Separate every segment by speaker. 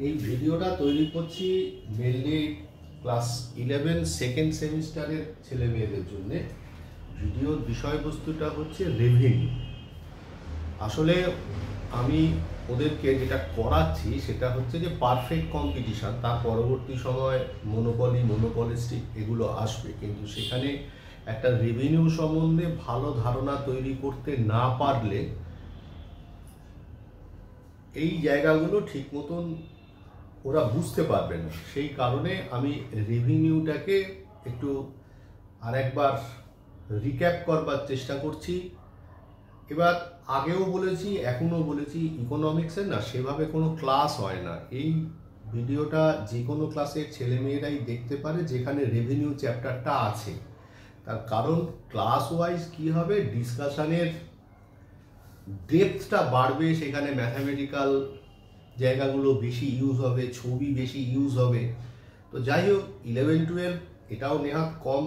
Speaker 1: এই ভিডিওটা তৈরি করছি মেনলি ক্লাস 11 সেকেন্ড সেমিস্টারের ছেলে মেয়েদের জন্য। ভিডিওর বিষয়বস্তুটা হচ্ছে রেভিনিউ। আসলে আমি ওদেরকে যেটা করাচ্ছি সেটা হচ্ছে যে পারফেক্ট কম্পিটিশান, তার পরবর্তী সময় মনোপলিস্টিক এগুলো আসবে, কিন্তু সেখানে একটা রেভিনিউ সম্বন্ধে ভালো ধারণা তৈরি করতে না পারলে এই জায়গাগুলো ঠিক মতন ওরা বুঝতে পারবে না। সেই কারণে আমি রেভিনিউটাকে একটু আরেকবার রিক্যাপ করবার চেষ্টা করছি। এবার আগেও বলেছি, এখনও বলেছি, ইকোনমিক্সের না সেভাবে কোনো ক্লাস হয় না। এই ভিডিওটা যে কোনো ক্লাসের ছেলেমেয়েরাই দেখতে পারে যেখানে রেভিনিউ চ্যাপ্টারটা আছে। তার কারণ ক্লাস ওয়াইজ কী হবে, ডিসকাশনের ডেপথটা বাড়বে, সেখানে ম্যাথামেটিক্যাল জায়গাগুলো বেশি ইউজ হবে, ছবি বেশি ইউজ হবে। তো যাই হোক, 11-12 এটাও নেহাত কম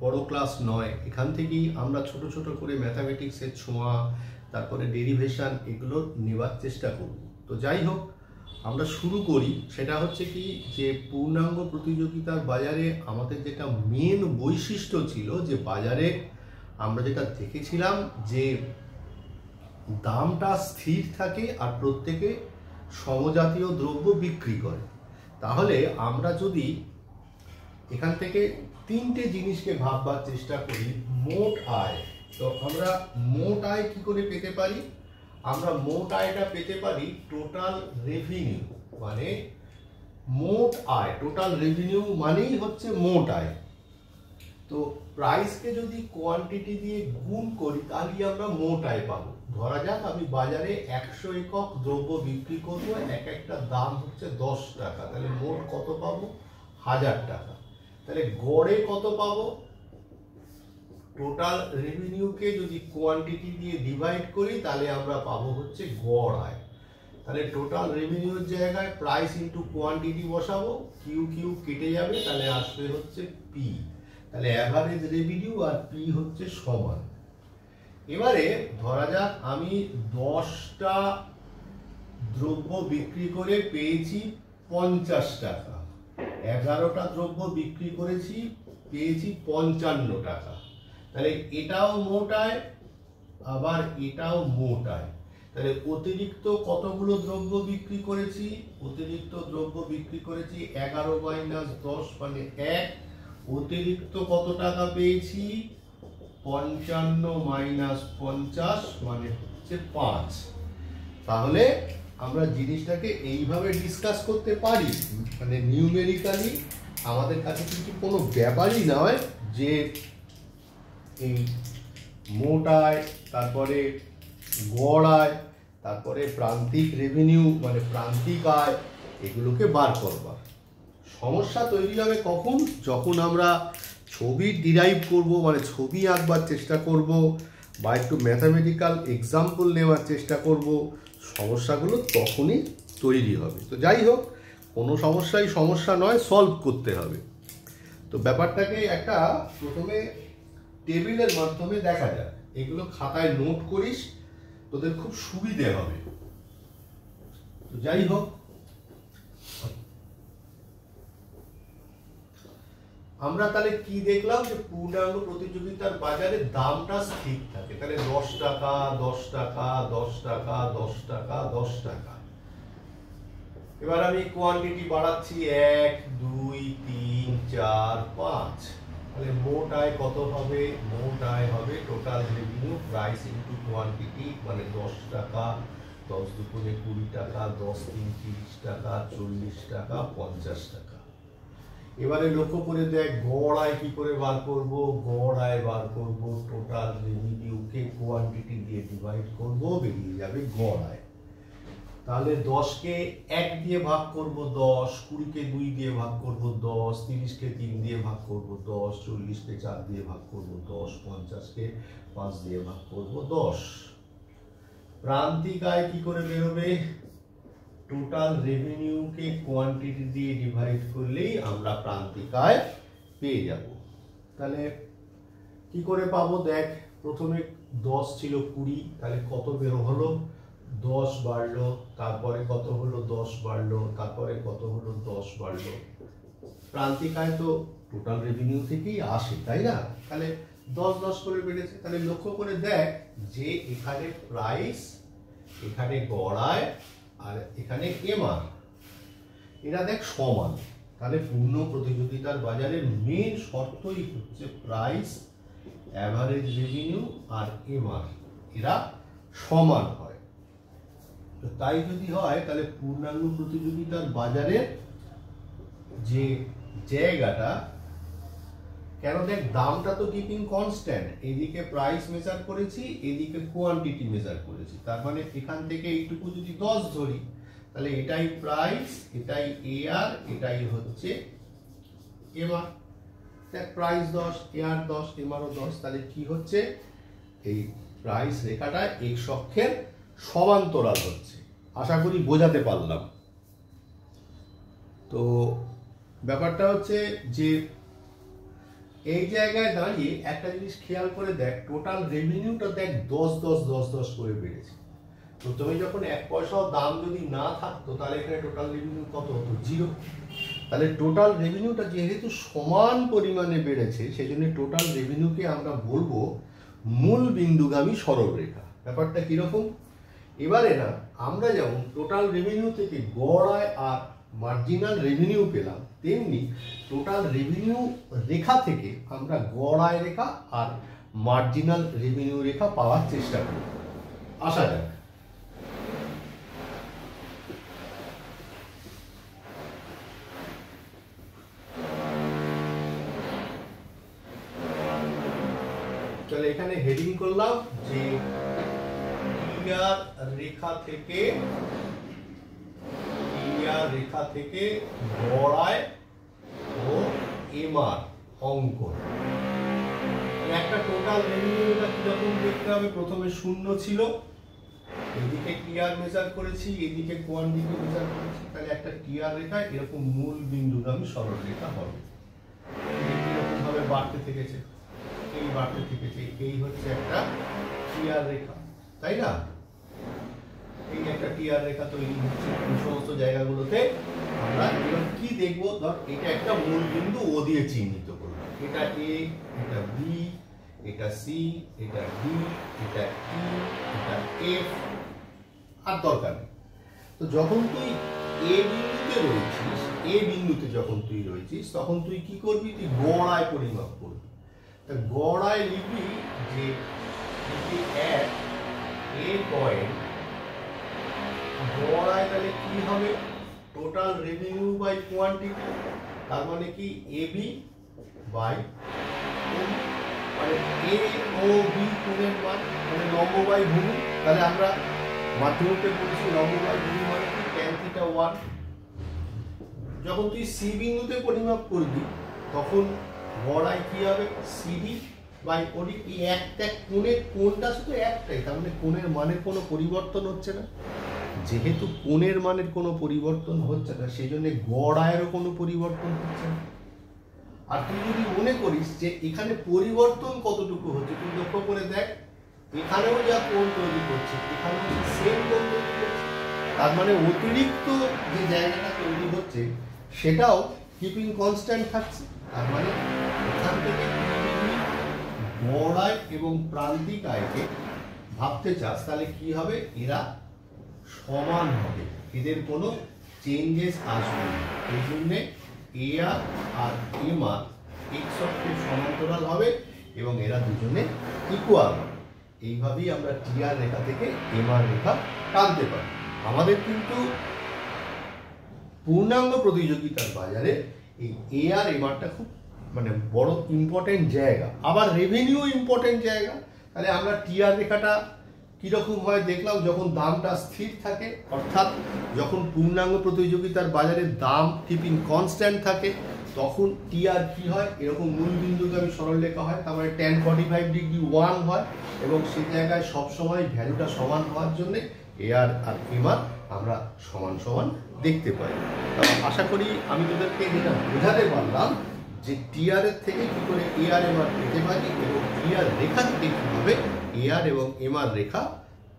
Speaker 1: বড় ক্লাস নয়। এখান থেকেই আমরা ছোট ছোট করে ম্যাথামেটিক্সের ছোঁয়া, তারপরে ডেরিভেশন, এগুলো নেওয়ার চেষ্টা করব। তো যাই হোক, আমরা শুরু করি। সেটা হচ্ছে কি, যে পূর্ণাঙ্গ প্রতিযোগিতার বাজারে আমাদের যেটা মেন বৈশিষ্ট্য ছিল, যে বাজারে আমরা যেটা দেখেছিলাম যে দামটা স্থির থাকে আর প্রত্যেকে সমজাতীয় দ্রব্য বিক্রি করে। তাহলে আমরা যদি এখান থেকে তিনটে জিনিসকে ভাববার চেষ্টা করি, মোট আয়। তো আমরা মোট আয় কি করে পেতে পারি? আমরা মোট আয়টা পেতে পারি টোটাল রেভিনিউ, মানে মোট আয়। টোটাল রেভিনিউ মানেই হচ্ছে মোট আয়। তো প্রাইসকে যদি কোয়ান্টিটি দিয়ে গুণ করি তাহলে আমরা মোট আয় পাবো। ধরা যাক আমি বাজারে 100 একক দ্রব্য বিক্রি করবো, এক একটা দাম হচ্ছে 10 টাকা, তাহলে মোট কত পাবো? 1000 টাকা। তাহলে গড়ে কত পাবো? টোটাল রেভিনিউকে যদি কোয়ান্টিটি দিয়ে ডিভাইড করি তাহলে আমরা পাবো হচ্ছে গড় আয়। তাহলে টোটাল রেভিনিউর জায়গায় প্রাইস ইন্টু কোয়ান্টিটি বসাবো, কিউ কিউ কেটে যাবে, তাহলে আসবে হচ্ছে পি। তাহলে অ্যাভারেজ রেভিনিউ আর পি হচ্ছে সমান। এবারে ধরা যাক আমি 10টা দ্রব্য বিক্রি করে পেয়েছি 50 টাকা, 11টা দ্রব্য বিক্রি করেছি পেয়েছি 55 টাকা। তাহলে এটাও মোট আয়, আবার এটাও মোট আয়। তাহলে অতিরিক্ত কতগুলো দ্রব্য বিক্রি করেছি? অতিরিক্ত দ্রব্য বিক্রি করেছি 11 মাইনাস 10 মানে 1। অতিরিক্ত কত টাকা পেয়েছি? 55 মাইনাস 50 মানে হচ্ছে 5। তাহলে আমরা জিনিসটাকে এইভাবে ডিসকাস করতে পারি, নিউমেরিক্যালি। আমাদের কাছে কিন্তু কোনো ব্যাপারই নয় যে এই মোট আয়, তারপরে গড় আয়, তারপরে প্রান্তিক রেভিনিউ প্রান্তিক আয়, এগুলোকে বার করবার। সমস্যা তৈরি হবে কখন? যখন আমরা ছবি ডিরাইভ করব, ছবি আঁকবার চেষ্টা করব, বা একটু ম্যাথামেটিক্যাল এক্সাম্পল নেওয়ার চেষ্টা করব, সমস্যাগুলো তখনই তৈরি হবে। তো যাই হোক, কোনো সমস্যা নয়, সলভ করতে হবে। তো ব্যাপারটাকে একটা প্রথমে টেবিলের মাধ্যমে দেখা যায়। এগুলো খাতায় নোট করিস, তোদের খুব সুবিধে হবে। তো যাই হোক, আমরা তাহলে কি দেখলাম, যে পূর্ণাঙ্গ প্রতিযোগিতার বাজারে দামটা স্থির থাকে। তাহলে 10 টাকা 10 টাকা 10 টাকা 10 টাকা 10 টাকা। এবার আমি কোয়ান্টিটি বাড়াচ্ছি 1 2 3 4 5। তাহলে মোট আয় কত হবে? মোট আয় হবে total revenue price into quantity, 10 টাকা, 10 দুগুণে 20 টাকা, 10 তিন 30 টাকা, 40 টাকা, 50 টাকা। এবারে লক্ষ্য করে দেখ, গড় আয় কি করে বার করব? গড় আয় বার করব টোটাল রেভিনিউকে কোয়ান্টিটি দিয়ে ডিভাইড করব, বেরিয়ে যাবে গড় আয়। তাহলে 10কে 1 দিয়ে ভাগ করব 10, 20কে 2 দিয়ে ভাগ করব 10, 30কে 3 দিয়ে ভাগ করব 10, 40কে 4 দিয়ে ভাগ করব 10, 50কে 5 দিয়ে ভাগ করব 10। প্রান্তিক আয় কি করে বেরোবে? টোটাল রেভিনিউকে কোয়ান্টিটি দিয়ে ডিভাইড করলেই আমরা প্রান্তিক আয় পেয়ে যাব। তাহলে কি করে পাবো? দেখ, প্রথমে 10 ছিল 20, তাহলে কত বের হলো? 10 বাড়লো, তারপরে কত হলো 10 বাড়লো, তারপরে কত হলো 10 বাড়লো। প্রান্তিক আয় তো টোটাল রেভিনিউ থেকেই আসে, তাই না? তাহলে 10 করে বেড়েছে। তাহলে লক্ষ্য করে দেখ যে এখানে প্রাইস, এখানে গড় আয় আর এখানে এমআর, এরা দেখ সমান। তাহলে পূর্ণ প্রতিযোগিতার বাজারের মেন শর্তই হচ্ছে প্রাইস, অ্যাভারেজ রেভিনিউ আর এমআর এরা সমান হয়। তো তাই যদি হয় তাহলে পূর্ণাঙ্গ প্রতিযোগিতার বাজারের যে জায়গাটা, কেন দেখ দামটা তো কিপিং কনস্ট্যান্ট, এদিকে প্রাইস মেজার করেছি, এদিকে কোয়ান্টিটি মেজার করেছি, তার মানে এখান থেকে এইটুকু যদি 10 ধরি তাহলে এটাই প্রাইস, এটাই এআর, এটাই হচ্ছে এমআর। দেখ প্রাইস 10, এআর 10, এমআরও 10, তাহলে কি হচ্ছে এই প্রাইস রেখাটা এক্স অক্ষের সমান্তরাল হচ্ছে। আশা করি বোঝাতে পারলাম। তো ব্যাপারটা হচ্ছে যে এই জায়গায় দাঁড়িয়ে একটা জিনিস খেয়াল করে দেখ, টোটাল রেভিনিউটা দেখ 10 করে বেড়েছে। প্রথমে যখন 1 পয়সাও দাম যদি না থাকতো তাহলে এখানে টোটাল রেভিনিউ কত হতো? 0। তাহলে টোটাল রেভিনিউটা যেহেতু সমান পরিমাণে বেড়েছে, সেই জন্য টোটাল রেভিনিউকে আমরা বলবো মূল বিন্দুগামী সরলরেখা। ব্যাপারটা কিরকম? এবারে না আমরা যেমন টোটাল রেভিনিউ থেকে গড় আয় আর মার্জিনাল রেভিনিউ পেলাম, তেমনি টোটাল রেভিনিউ রেখা থেকে আমরা গড় আয় রেখা আর মার্জিনাল রেভিনিউ রেখা পাওয়ার চেষ্টা করি। আসা যাক। চলে এখানে হেডিং করলাম যে টিআর রেখা থেকে গড় আয় ও এমআর অঙ্কন। একটা টোটাল রেভিনিউটা কিরকম দেখতে হবে? প্রথমে 0 ছিল, এদিকে টিআর মেজার করেছি, এদিকে কোয়ান্টিটি মেজার করেছি, তাহলে একটা টিআর রেখা এরকম মূল বিন্দুগামী সরলরেখা হবে। এরকম ভাবে বাড়তে থেকেছে, এই বাড়তে থেকেছে, এই হচ্ছে একটা টিআর রেখা, তাই না? এই একটা টিআর রেখা তৈরি হচ্ছে এই সমস্ত জায়গাগুলোতে। আমরা এবার কি দেখবো? ধর এটা একটা মূল বিন্দু ও দিয়ে চিহ্নিত করব, এটা এ, এটা বি, এটা সি, এটা ডি, এটা ই, এটা এফ, আর দরকার নেই। তো যখন তুই এ বিন্দুতে যখন তুই রয়েছিস তখন তুই কি করবি? তুই গড় আয় পরিমাপ করবি। তা গড় আয় লিখবি যে এক এ পয়েন্ট গড় আয়, তাহলে কি হবে? টোটাল রেভিনিউ বাই কোয়ান্টিটি, তার মানে কি এবি বাই ওবি, মানে এ ও বি কোণের মান, মানে লম্ব বাই ভূমি। তাহলে আমরা মাধ্যমিকে পড়েছি লম্ব বাই ভূমি মানে কি? tan θ 1। যখন তুই সি বিন্দুতে পরিমাপ করবি তখন গড় আয় কি হবে? সিডি বাই ওডি। এই একটা কোণটা শুধু একটাই, তার মানে কোণের মানের কোনো পরিবর্তন হচ্ছে না। যেহেতু কোণের মানের কোনো পরিবর্তন হচ্ছে না, সেই জন্য গড় আয়েরও কোনো পরিবর্তন হচ্ছে না। আর তুই যদি মনে করিস যে এখানে পরিবর্তন কতটুকু হচ্ছে, তুই লক্ষ্য করে দেখ, এখানেও যা কোণ তৈরি করছে এখানেও সেম কোণ তৈরি করছে, তার মানে অতিরিক্ত যে জায়গাটা তৈরি হচ্ছে সেটাও কিপিং কনস্ট্যান্ট থাকছে। তার মানে এখান থেকে গড় আয় এবং প্রান্তিক আয়কে ভাবতে চাস তাহলে কি হবে? এরা সমান হবে, এদের কোনো চেঞ্জেস আসবে না। এই জন্যে এআর আর এমআর এক্স অক্ষের সমান্তরাল হবে এবং এরা দুজনে ইকুয়াল হবে। এইভাবেই আমরা টিআর রেখা থেকে এমআর রেখা টানতে পারি। আমাদের কিন্তু পূর্ণাঙ্গ প্রতিযোগিতার বাজারে এই এআর এমআরটা খুব মানে বড় ইম্পর্টেন্ট জায়গা, আবার রেভিনিউ ইম্পর্টেন্ট জায়গা। তাহলে আমরা টিআর রেখাটা কিরকম হয় দেখলাম, যখন দামটা স্থির থাকে, অর্থাৎ যখন পূর্ণাঙ্গ প্রতিযোগিতার বাজারে দাম কিপিং কনস্ট্যান্ট থাকে, তখন টিআর কি হয়? এরকম মূল বিন্দুগামী সরলরেখা হয়। তার মানে tan 45 ডিগ্রি 1 হয় এবং সেই জায়গায় সবসময় ভ্যালুটা সমান হওয়ার জন্য এআর আর এমআর আমরা সমান সমান দেখতে পাই। আশা করি আমি তোদেরকে যেটা বোঝাতে পারলাম যে টিআর এর থেকে কি করে এআর এমআর পেতে পারি এবং টিআর রেখা থেকে কীভাবে এআর এবং এমআর রেখা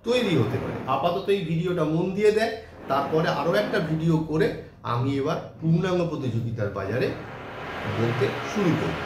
Speaker 1: তৈরি হতে পারে। আপাতত এই ভিডিওটা মন দিয়ে দেয়, তারপরে আরও একটা ভিডিও করে আমি এবার পূর্ণাঙ্গ প্রতিযোগিতার বাজারে বলতে শুরু করব।